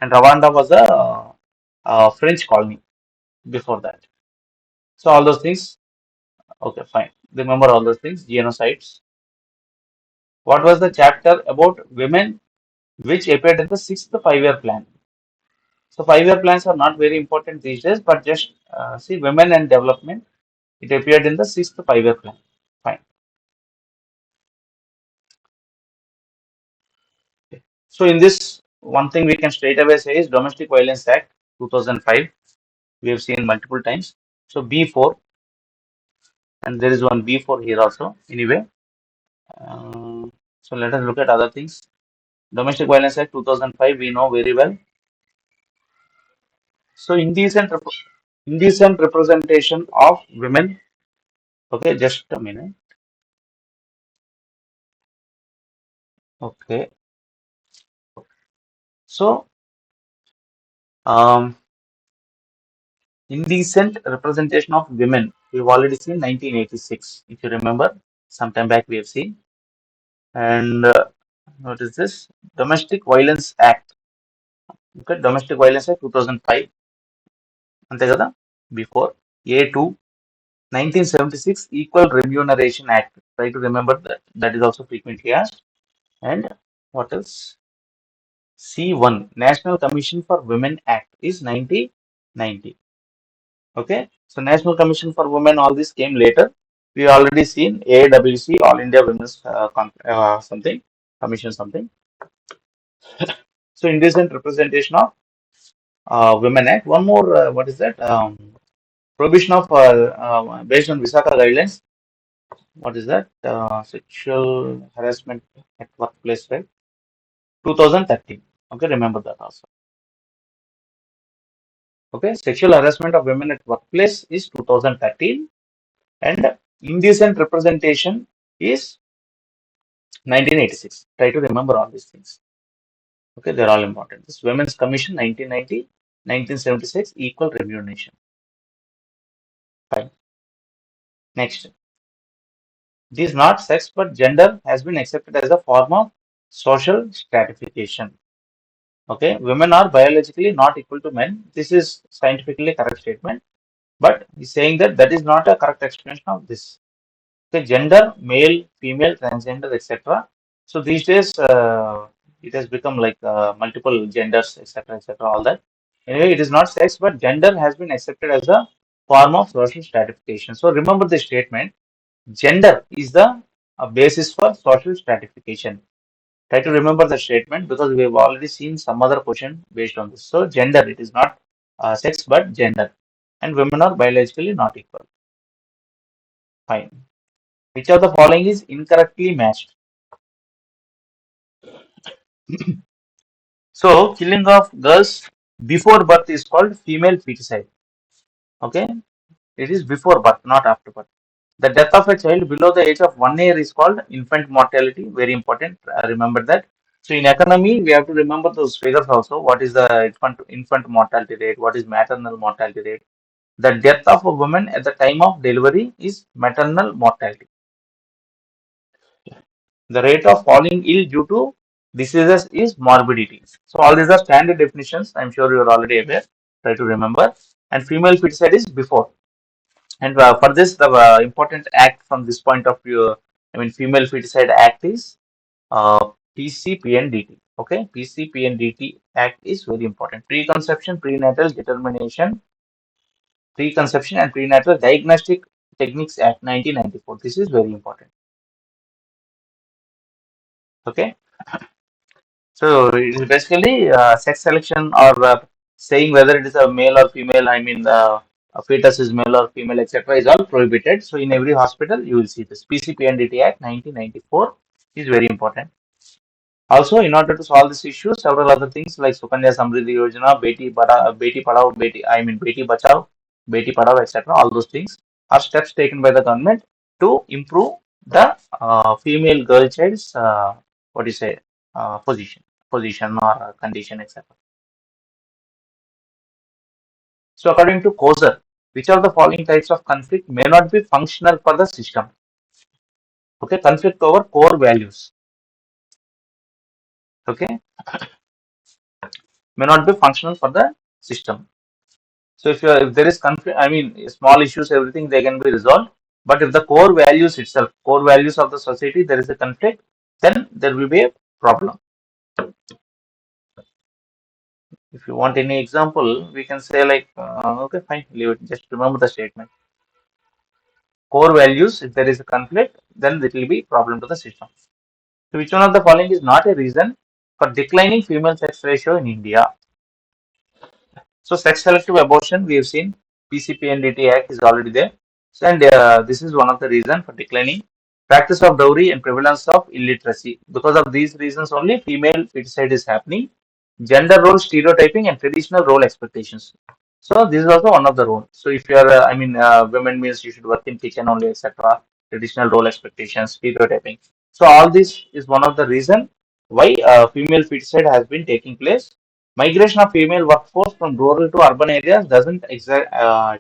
and Rwanda was a French colony before that. So all those things, okay, fine. Remember all those things, genocides. What was the chapter about women which appeared in the sixth five-year plan? So five-year plans are not very important these days, but just see women and development. It appeared in the sixth five-year plan. Fine. Okay. So in this, one thing we can straight away say is Domestic Violence Act 2005. We have seen multiple times. So B4, and there is one B4 here also. Anyway, so let us look at other things. Domestic Violence Act 2005, we know very well. So indecent representation of women. Okay, just a minute. Okay. So um, indecent representation of women. We've already seen 1986. If you remember, sometime back we have seen. And what is this? Domestic Violence Act. Okay, Domestic Violence Act 2005. అంతే కదా before A2 1976 Equal Remuneration Act. Try to remember that. That is also frequently asked. And what else? C1 National Commission for Women Act is 1990. Okay, so National Commission for Women, all this came later. We already seen AWC, All India Women's something Commission something. So indecent representation of Women Act. One more, what is that? Prohibition of based on Visakha guidelines. What is that? Sexual harassment at workplace, right? 2013. Okay, remember that also. Okay, sexual harassment of women at workplace is 2013, and indecent representation is 1986. Try to remember all these things. Okay, they're all important. This Women's Commission 1990, 1976, equal remuneration. Fine. Next. This is not sex but gender has been accepted as a form of social stratification. Okay, women are biologically not equal to men. This is scientifically correct statement, but he's saying that that is not a correct explanation of this. Okay, gender, male, female, transgender, etc. So these days, it has become like multiple genders, etc., etc. All that. Anyway, it is not sex, but gender has been accepted as a form of social stratification. So remember the statement: gender is the basis for social stratification. Try to remember the statement because we have already seen some other question based on this. So gender, it is not sex, but gender, and women are biologically not equal. Fine. Which of the following is incorrectly matched? So killing of girls before birth is called female feticide. Okay, it is before birth, not after birth. The death of a child below the age of 1 year is called infant mortality. Very important. Remember that. So in economy, we have to remember those figures also. What is the infant mortality rate? What is maternal mortality rate? The death of a woman at the time of delivery is maternal mortality. The rate of falling ill due to diseases is morbidity. So all these are standard definitions. I'm sure you are already aware. Try to remember. And female feticide is before. And for this, the important act from this point of view, I mean, Female Feticide Act is PCPNDT. Okay, PCPNDT Act is very important. Preconception, prenatal determination, preconception and prenatal diagnostic techniques act 1994. This is very important. Okay, so it is basically sex selection or saying whether it is a male or female. I mean, a fetus is male or female, etc. is all prohibited. So in every hospital, you will see this PCPNDT Act 1994 is very important. Also, in order to solve this issue, several other things like Sukanya Samriddhi Yojana, Beti Padhao, Beti Bachao, Beti Padhao, etc. All those things are steps taken by the government to improve the female girl child's what do you say position or condition, etc. So, according to Koser, which of the following types of conflict may not be functional for the system? Okay, conflict over core values. Okay, may not be functional for the system. So if there is conflict, I mean small issues, everything they can be resolved. But if the core values itself, core values of the society, there is a conflict, then there will be a problem. If you want any example, we can say like, okay, fine, leave it. Just remember the statement. Core values, if there is a conflict, then it will be problem to the system. So which one of the following is not a reason for declining female sex ratio in India? So sex selective abortion, we have seen PCPNDT Act is already there. So, and this is one of the reasons for declining practice of dowry and prevalence of illiteracy. Because of these reasons only, female feticide is happening. Gender role stereotyping and traditional role expectations. So this is also one of the role. So if you are, women means you should work in kitchen only, etc. Traditional role expectations, stereotyping. So all this is one of the reason why female feticide has been taking place. Migration of female workforce from rural to urban areas doesn't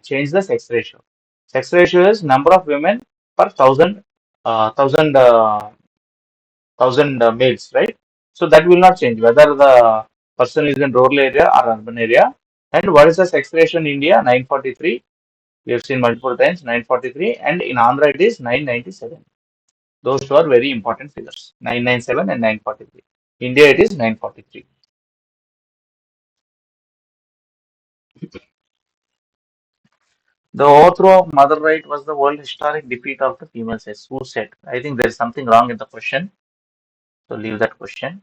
change the sex ratio. Sex ratio is number of women per thousand males, right? So that will not change whether the person is in rural area or urban area. And what is the sex ratio in India? 943. We have seen multiple times 943, and in Andhra it is 997. Those two are very important figures, 997 and 943. India it is 943. The overthrow of mother right was the world historic defeat of the female sex. Who said? I think there is something wrong in the question. So leave that question.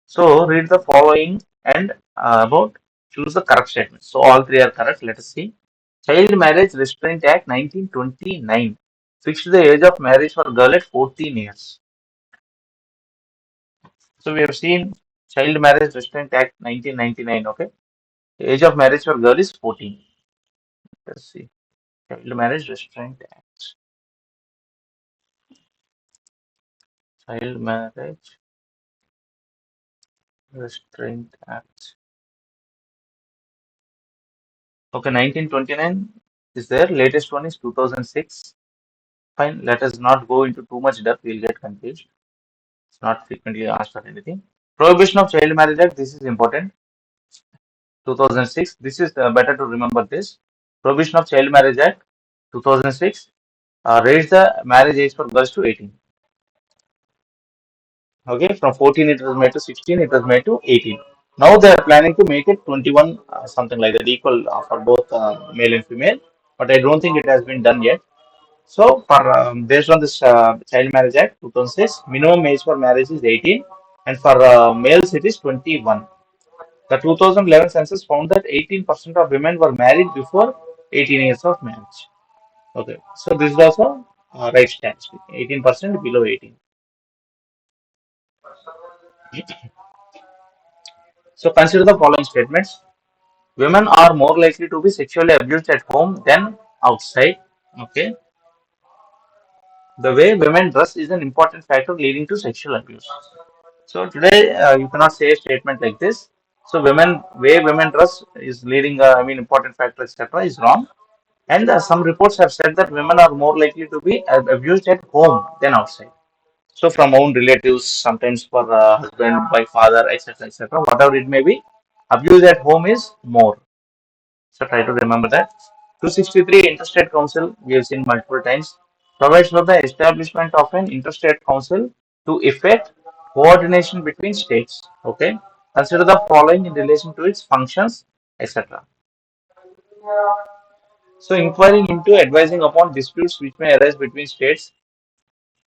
So read the following and about choose the correct statement. So all three are correct. Let us see. Child Marriage Restraint Act 1929 fixed the age of marriage for girl at 14 years. So we have seen Child Marriage Restraint Act 1999. Okay, the age of marriage for girl is 14. Let's see. Child Marriage Restraint Act. Child Marriage Restraint Act. Okay, 1929 is there. Latest one is 2006. Fine. Let us not go into too much depth. We'll get confused. It's not frequently asked or anything. Prohibition of Child Marriage Act. This is important. 2006. This is better to remember this. Prohibition of Child Marriage Act 2006 raised the marriage age for girls to 18. Okay, from 14 it was made to 16, it was made to 18. Now they are planning to make it 21, something like that, equal for both male and female. But I don't think it has been done yet. So, for based on this Child Marriage Act 2006, minimum age for marriage is 18, and for males it is 21. The 2011 census found that 18% of women were married before 18 years of marriage. Okay, so this is also right stance. 18% below 18. So consider the following statements. Women are more likely to be sexually abused at home than outside. Okay. The way women dress is an important factor leading to sexual abuse. So today you cannot say a statement like this. So way women dress is leading, important factor, etc. is wrong. And some reports have said that women are more likely to be abused at home than outside. So from own relatives, sometimes for husband, by father, etc., etc. Whatever it may be, abuse at home is more. So try to remember that. 263 Interstate Council, we have seen multiple times, provides for the establishment of an interstate council to effect coordination between states. Okay. Consider the following in relation to its functions, etc. So inquiring into advising upon disputes which may arise between states.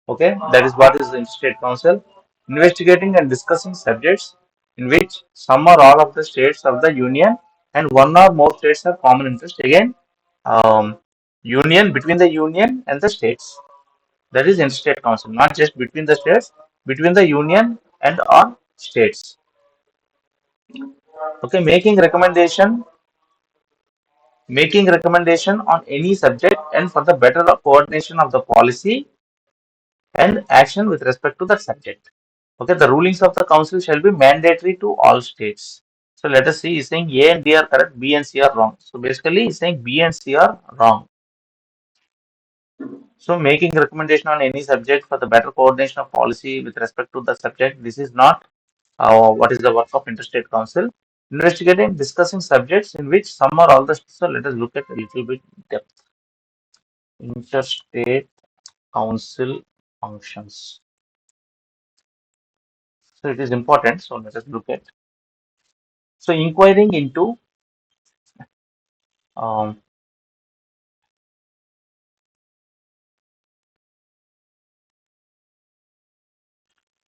Okay, that is what is the interstate council. Investigating and discussing subjects in which some or all of the states of the union and one or more states have common interest. Again, um, union between the union and the states. That is interstate council, not just between the states, between the union and all states. Okay, making recommendation on any subject and for the better coordination of the policy and action with respect to that subject. Okay, the rulings of the council shall be mandatory to all states. So let us see, he's saying A and D are correct, B and C are wrong. So basically, he's saying B and C are wrong. So making recommendation on any subject for the better coordination of policy with respect to the subject, this is not what is the work of interstate council. Investigating, discussing subjects in which some or all the, so let us look at a little bit depth. Interstate council functions. So it is important. So let us look at. So um,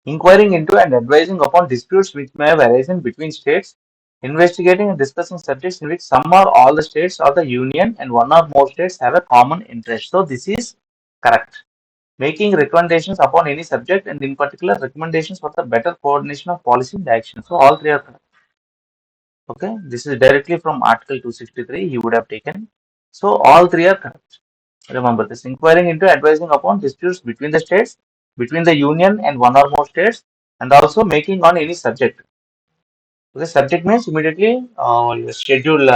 inquiring into and advising upon disputes which may have arisen between states, investigating and discussing subjects in which some or all the states or the union and one or more states have a common interest. So this is correct. Making recommendations upon any subject and in particular recommendations for the better coordination of policy and action. So all three are correct. Okay, this is directly from Article 263 he would have taken. So all three are correct. Remember this, inquiring into advising upon disputes between the states, between the union and one or more states, and also making on any subject. Okay, subject means immediately you schedule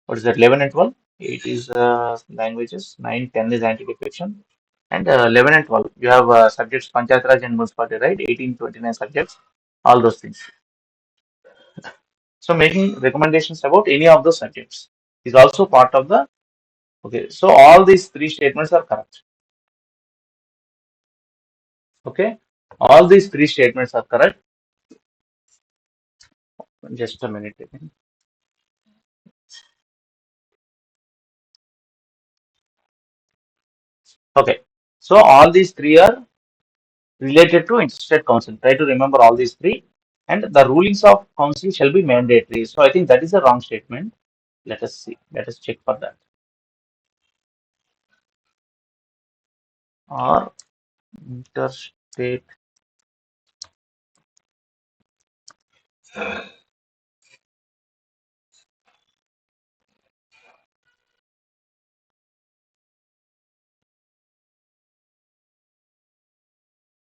what is that, 11 and 12? 8 is languages, 9, 10 is anti-defection, and 11 and 12 you have subjects Panchayat Raj and Municipality, right? 18, 29 subjects, all those things. So making recommendations about any of those subjects is also part of the. Okay, so all these three statements are correct. Okay, all these three statements are correct. Just a minute. Okay, so all these three are related to interstate council. Try to remember all these three, and the rulings of council shall be mandatory. So I think that is a wrong statement. Let us see. Let us check for that. Or interstate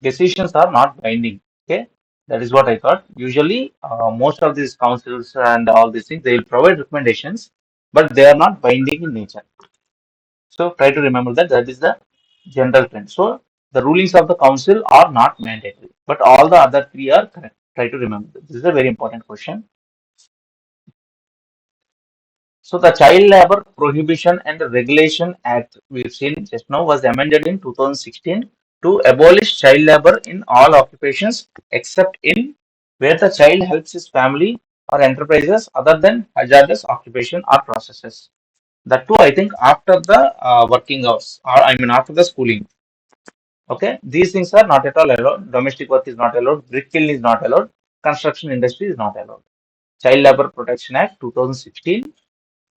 decisions are not binding. Okay, that is what I thought. Usually, most of these councils and all these things they will provide recommendations, but they are not binding in nature. So try to remember that that is the general trend. So the rulings of the council are not mandatory, but all the other three are correct. Try to remember that. This is a very important question. So the Child Labor Prohibition and Regulation Act we've seen just now was amended in 2016 to abolish child labor in all occupations except in where the child helps his family or enterprises other than hazardous occupation or processes. That too, I think, after the working hours, or I mean, after the schooling. Okay, these things are not at all allowed. Domestic work is not allowed. Brick kiln is not allowed. Construction industry is not allowed. Child Labor Protection Act 2016.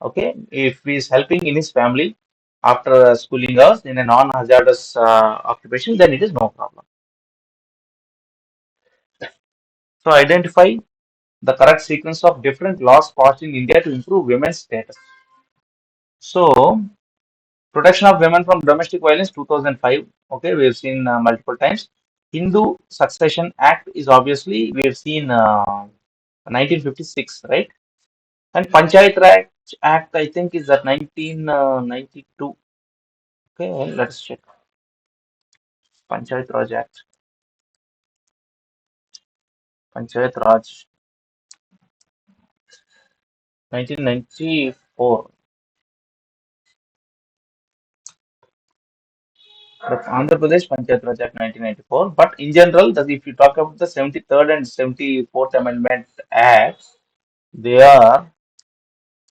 Okay, if he is helping in his family after schooling hours in a non-hazardous occupation, then it is no problem. So identify the correct sequence of different laws passed in India to improve women's status. So protection of women from domestic violence 2005. Okay, we have seen multiple times. Hindu Succession Act is obviously we have seen 1956, right? And Panchayat Raj Act I think is at 1992. Okay, let's check. Panchayat Raj Act. Panchayat Raj 1994. That's Andhra Pradesh Panchayat Raj Act 1994. But in general, that if you talk about the 73rd and 74th Amendment Act, they are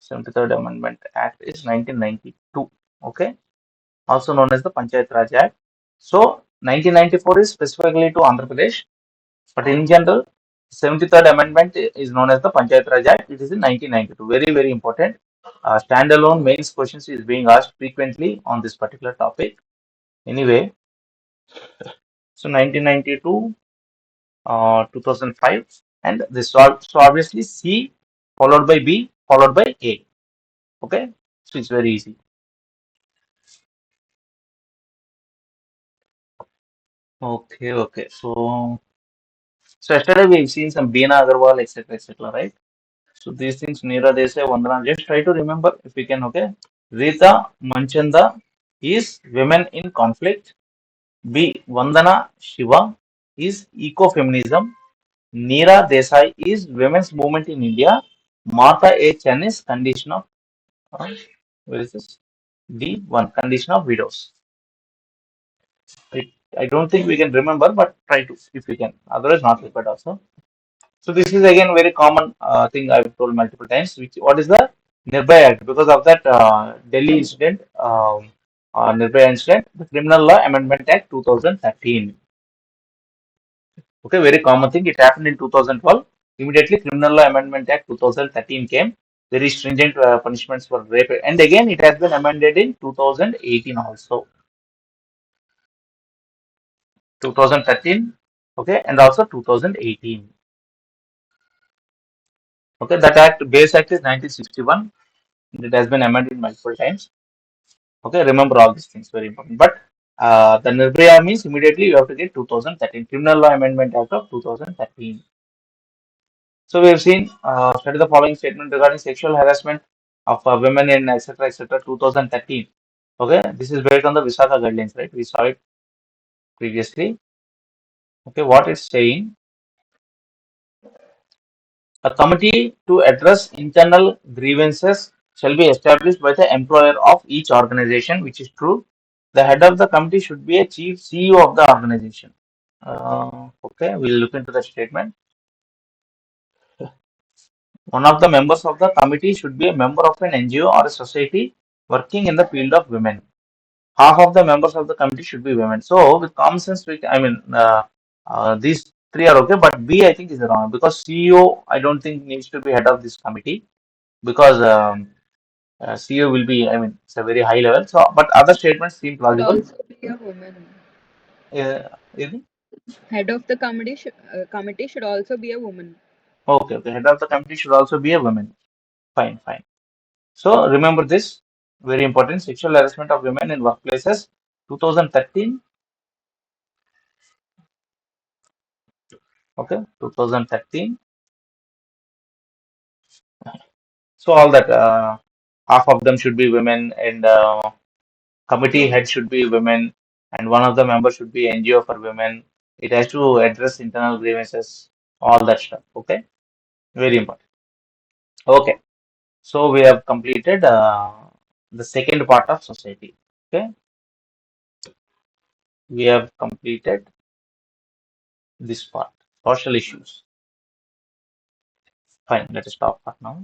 73rd Amendment Act is 1992. Okay, also known as the Panchayat Raj Act. So 1994 is specifically to Andhra Pradesh, but in general, 73rd Amendment is known as the Panchayat Raj Act. It is in 1992. Very, very important. Standalone mains questions is being asked frequently on this particular topic. Anyway, so 1992, 2005, and this so obviously C followed by B followed by A. Okay, so it's very easy. Okay, okay. So yesterday we've seen some Beena Agarwal, etc., etc., right? So these things, Neera Desai, Vandana, just try to remember if we can, okay? Rita Manchanda is women in conflict. B. Vandana Shiva is ecofeminism. Neera Desai is women's movement in India. Martha A. Chen is condition of, uh, where is this? D. One, condition of widows. I, I don't think we can remember, but try to if we can. Otherwise, not required also. So this is again very common thing I've told multiple times. Which what is the Nirbhaya Act? Because of that Delhi incident, Nirbhaya incident, the Criminal Law Amendment Act 2013. Okay, very common thing. It happened in 2012. Immediately, Criminal Law Amendment Act 2013 came. Very stringent punishments for rape, and again it has been amended in 2018 also. 2013, okay, and also 2018. Okay, that act, base act is 1961. It has been amended multiple times. Okay, remember all these things, very important. But the Nirbhaya means immediately you have to get 2013 Criminal Law Amendment Act of 2013. So we have seen study the following statement regarding sexual harassment of women in etc. etc. 2013. Okay, this is based on the Visakha guidelines, right? We saw it previously. Okay, what it's saying, a committee to address internal grievances shall be established by the employer of each organization, which is true. The head of the committee should be a chief CEO of the organization. Okay, we'll look into the statement. One of the members of the committee should be a member of an NGO or a society working in the field of women. Half of the members of the committee should be women. So, with common sense, these three are okay, but B I think is wrong because CEO I don't think needs to be head of this committee because CEO will be, I mean, it's a very high level. So, but other statements seem Should plausible. also be a woman. Is it? Head of the committee should also be a woman. Okay, okay. Head of the committee should also be a woman. Fine, fine. So remember this very important sexual harassment of women in workplaces 2013. Okay, 2013. So all that half of them should be women and committee head should be women and one of the members should be NGO for women. It has to address internal grievances, all that stuff. Okay, very important. Okay, so we have completed the second part of society. Okay, we have completed this part, social issues. Fine, let us stop for now.